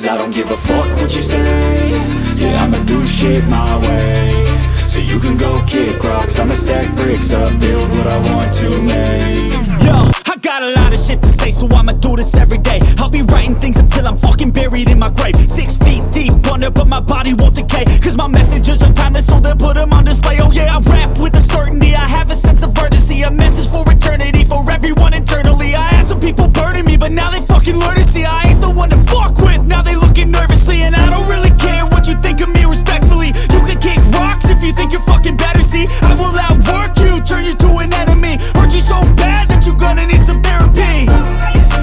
Cause I don't give a fuck what you say. Yeah, I'ma do shit my way. So you can go kick rocks, I'ma stack bricks up, build what I want to make. Yo, I got a lot of shit to say, so I'ma do this every day. I'll be writing things until I'm fucking buried in my grave. 6 feet deep under, but my body won't decay. Cause my messages are timeless, so they'll put them on display. Oh yeah, I rap with a certainty, I have a sense of urgency. A message for eternity, for everyone internally. I had some people burning me, but now they fucking learn to see I ain't the one to fuck with, now they looking nervously. And I don't really care what you think of me, respectfully. You can kick rocks if you think you're fucking better, see. I will outwork you, turn you to an enemy. Hurt you so bad that you're gonna need some therapy.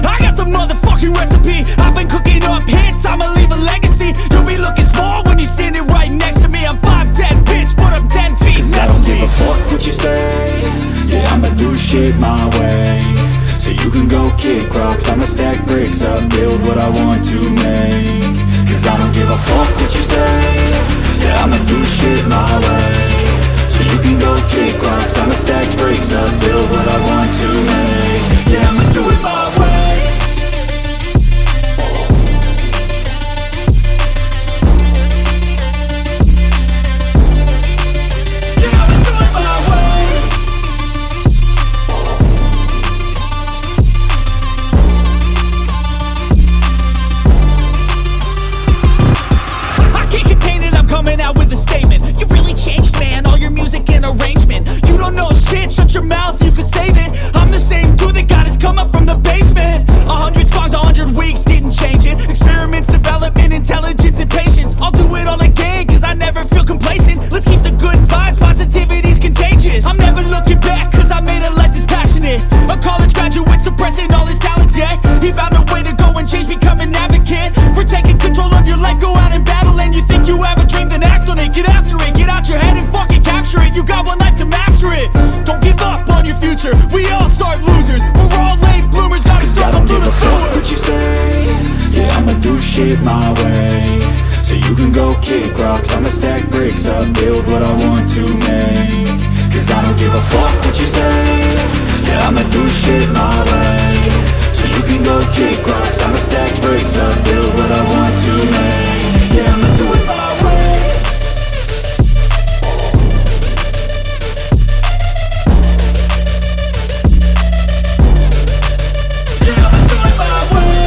I got the motherfucking recipe, I've been cooking up hits, I'ma leave a legacy. You'll be looking small when you're standing right next to me. I'm 5'10", bitch, but I'm 10 feet Cause next I don't to give me. a fuck what you say. Yeah, I'ma do shit my way. So you can go kick rocks, I'ma stack bricks up, build what I want to make. Cause I don't give a fuck what you say. Yeah, I'ma do shit my way. So you can go kick rocks, I'ma stack bricks up, build what I want to make. Yeah, I'ma do it my way. Coming out with a statement. You really changed, man, all your music and arrangement. You don't know shit, shut your mouth, you can save it. I'm the same dude that got his come up from the basement. 100 songs, 100 weeks, didn't change it. Experiments, development, intelligence, and patience. I'll do it all again, cause I never feel complacent. Let's keep the good vibes, positivity's contagious. I'm never looking back, cause I made a life that's passionate. A college graduate suppressing all his talents, yeah. He found a way to go and change, become an advocate. For taking control of your life, go out and battle. And you think you have a dream, then act on it. Get after it, get out your head and fucking capture it. You got one life to master it. Don't give up on your future, we all start losers. We're all late bloomers, gotta struggle through the sewer. What you say? Yeah, I'ma do shit my way. So you can go kick rocks, I'ma stack bricks up, build what I want to make. Cause I don't give a fuck what you say. Yeah, I'ma do shit my way. So you can go kick rocks, I'ma stack bricks up, build what I want to make. Yeah, I'ma do it my way. Yeah, I'ma do it my way.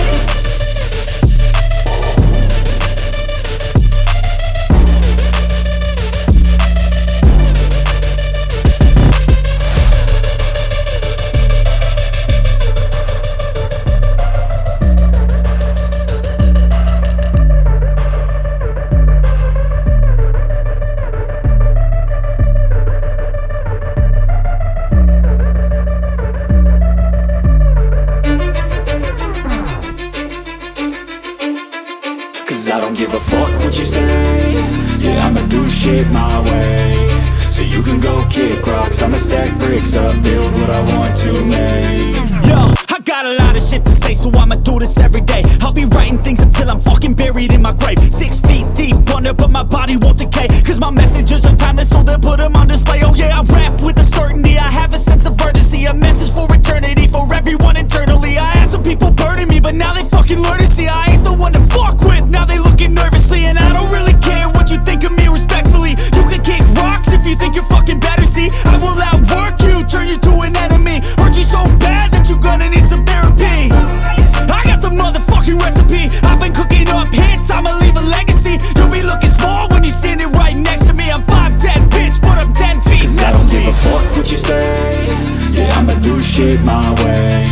Cause I don't give a fuck what you say. Yeah, I'ma do shit my way. So you can go kick rocks, I'ma stack bricks up, build what I want to make. Yo, I got a lot of shit to say, so I'ma do this every day. I'll be writing things until I'm fucking buried in my grave. 6 feet deep under, but my body won't decay. Cause my messages are timeless, so they'll put them on display. Oh yeah, I rap with a certainty, I have a sense of urgency. A message for eternity, for everyone internally. I had some people burning me, but now they fucking learn to see I ain't the one to fuck with, now they looking nervously. And I don't really care what you think of me, respectfully. You can kick rocks if you think you're fucking better, see. I will outwork you, turn you to an enemy. Hurt you so bad that you're gonna need some therapy. I got the motherfucking recipe, I've been cooking up hits, I'ma leave a legacy. You'll be looking small when you're standing right next to me. I'm 5'10", bitch, but I'm 10 feet Cause next to me. I don't give a fuck what you say. Yeah, I'ma do shit my way.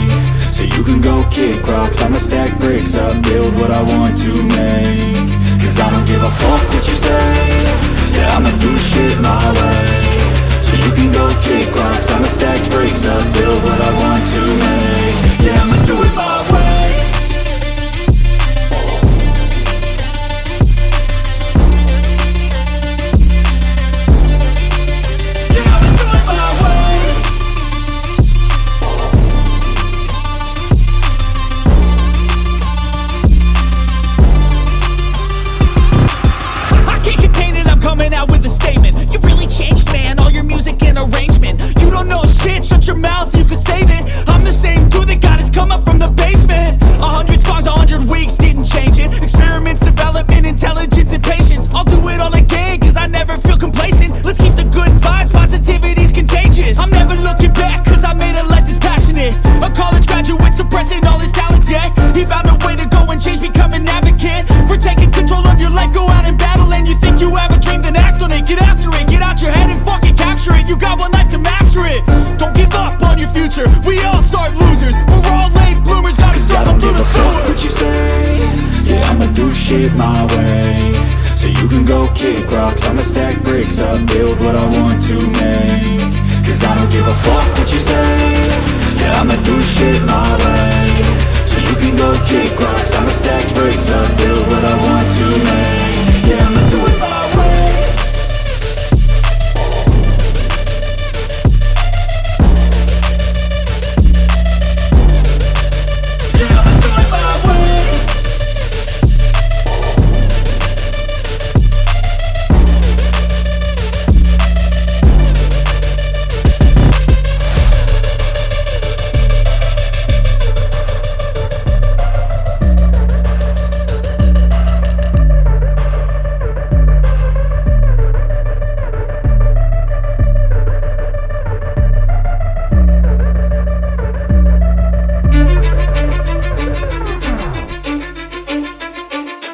So you can go kick rocks, I'ma stack bricks up, build what I want to make. Cause I don't give a fuck what you say. Yeah, I'ma do shit my way. So you can go kick rocks, I'ma stack bricks up, build what I want to make. Yeah, I'ma do it my way. Yeah, I'ma do it my way. I can't contain it, I'm coming out with a statement. You really changed, man, all your music and arrangement. You don't know shit, shut your mouth, you can save it. I'm the same dude He found a way to go and change, become an advocate for taking control of your life. Go out and battle, and you think you have a dream, then act on it. Get after it, get out your head and fucking capture it. You got one life to master it. Don't give up on your future, we all start losers. We're all late bloomers, gotta struggle through the sewer. I don't give a fuck what you say. Yeah, I'ma do shit my way. So you can go kick rocks, I'ma stack bricks up, build what I want to make. Cause I don't give a fuck what you say. Yeah, I'ma do shit my way. So you can go kick rocks, I'ma stack bricks up, build what I want to make. Yeah, I'ma do it my way. Yeah, I'ma do it my way.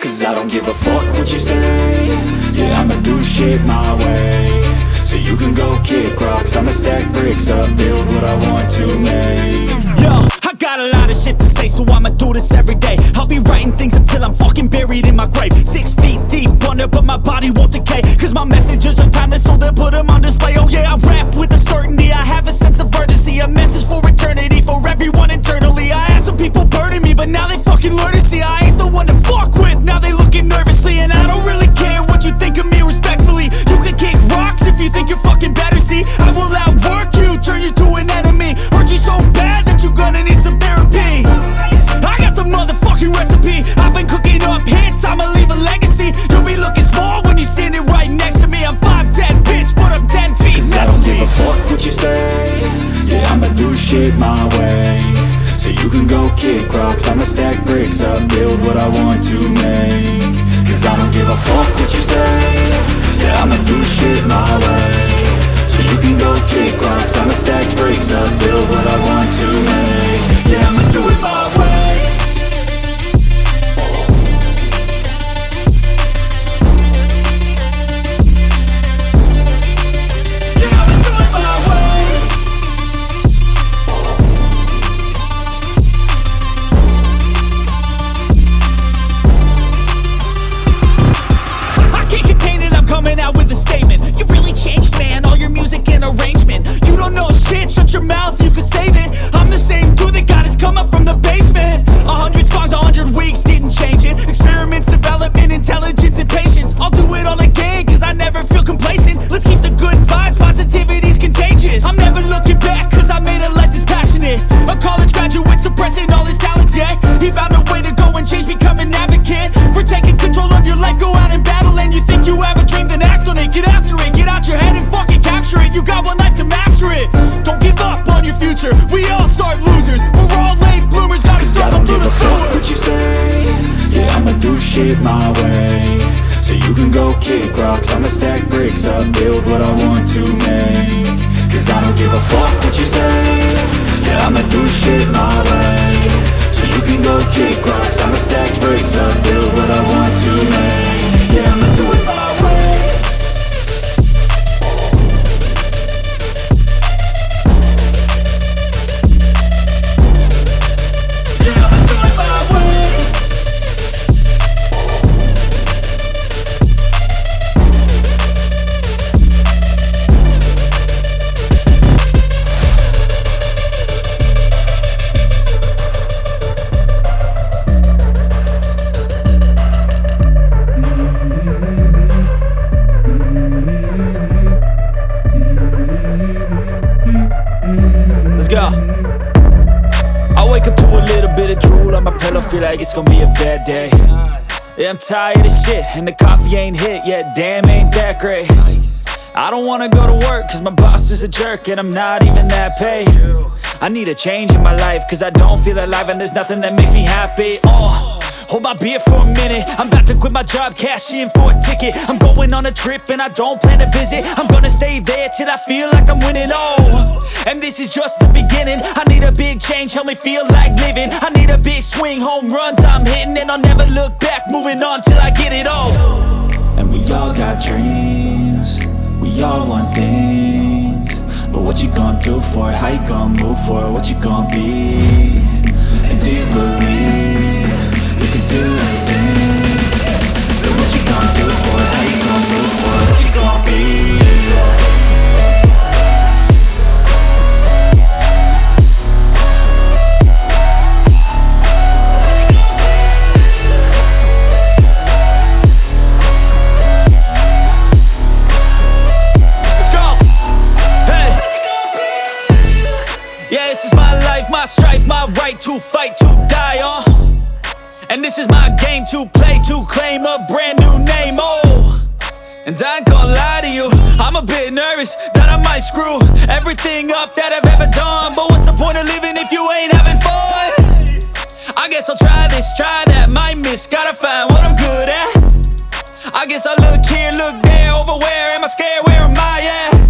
Cause I don't give a fuck what you say. Yeah, I'ma do shit my way. So you can go kick rocks, I'ma stack bricks up, build what I want to make. Yo, I got a lot of shit to say, so I'ma do this every day. I'll be writing things until I'm fucking buried in my grave. 6 feet deep under, but my body won't decay. Cause my messages are timeless, so they'll put them on display. Oh yeah, I rap with a certainty, I have a sense of urgency. A message for eternity, for everyone internally. I had some people burning me, but now they fucking learn to see I ain't the one to fuck with. Now they looking nervously, and I don't really care what you think of me respectfully. You can kick rocks if you think you're fucking better, see. I will outwork you, turn you to an enemy. Hurt you so bad that you're gonna need some therapy. I got the motherfucking recipe. I've been cooking up hits, I'ma leave a legacy. You'll be looking small when you're standing right next to me. I'm 5'10", bitch, but I'm 10 feet. Cause I don't give a fuck what you say. Yeah, I'ma do shit my way. So you can go kick rocks, I'ma stack bricks up, build what I want to make. Cause I don't give a fuck what you say. Yeah, I'ma do shit my way. So you can go kick rocks, I'ma stack bricks up, build what I want to make. Yeah, I'ma do it my way. Yeah, I'ma do it my way. I can't contain it, I'm coming out with a statement. You really changed, man, all your music and arrangement. You don't know shit, shut your mouth, you can save it. I'm the same dude that got his come up from the basement. 100 songs, 100 weeks, didn't change it. Experiments, development, intelligence, and patience. I'll do it all again, cause I never feel complacent. Let's keep the good vibes, positivity's contagious. I'm never looking back, cause I made a life that's passionate. A college graduate suppressing all his talents, yeah. He found a way to go and change, become an advocate for taking control of your life. Go out and battle, and you think you have a dream, then act on it. Get after it, get out your head and fucking capture it. You got one life to master it. Don't give up on your future, we all start losers. We're all late bloomers, gotta struggle through the sewer. I don't give a fuck what you say. Yeah, I'ma do shit my way. So you can go kick rocks, I'ma stack bricks up, build what I want to make. Cause I don't give a fuck what you say. Yeah, I'ma do shit my way. So you can go kick rocks, I'ma stack bricks up, build what I want to make. Yeah, I'ma do it my way. Yeah, I'ma do it my way. Let's go. I wake up to a little bit of drool on my pillow, feel like it's gonna be a bad day. Yeah, I'm tired of shit, and the coffee ain't hit yet, damn, ain't that great. I don't wanna go to work, cause my boss is a jerk, and I'm not even that paid. I need a change in my life, cause I don't feel alive, and there's nothing that makes me happy. hold my beer for a minute. I'm about to quit my job, cash in for a ticket. I'm going on a trip and I don't plan to visit. I'm gonna stay there till I feel like I'm winning, oh. And this is just the beginning. I need a big change, help me feel like living. I need a big swing, home runs I'm hitting. And I'll never look back, moving on till I get it all. And we all got dreams, we all want things. But what you gonna do for it? How you gonna move for it? What you gonna be? And do you believe you can do anything? But what you gonna do for it? How you gonna move for it? What you gonna be? Yeah, this is my life, my strife, my right to fight, to die on. And this is my game to play, to claim a brand new name, oh. And I ain't gonna lie to you, I'm a bit nervous that I might screw everything up that I've ever done. But what's the point of living if you ain't having fun? I guess I'll try this, try that, might miss, gotta find what I'm good at. I guess I look here, look there, over where am I scared, where am I at?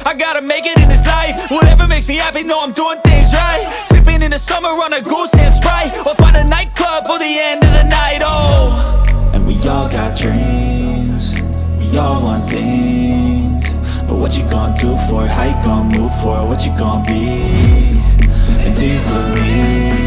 I gotta make it in this life. Whatever makes me happy, know I'm doing things right. Sipping in the summer on a goose and Sprite, or find a nightclub for the end of the night, oh. And we all got dreams, we all want things. But what you gonna do for it? How you gonna move for it? What you gonna be? And do you believe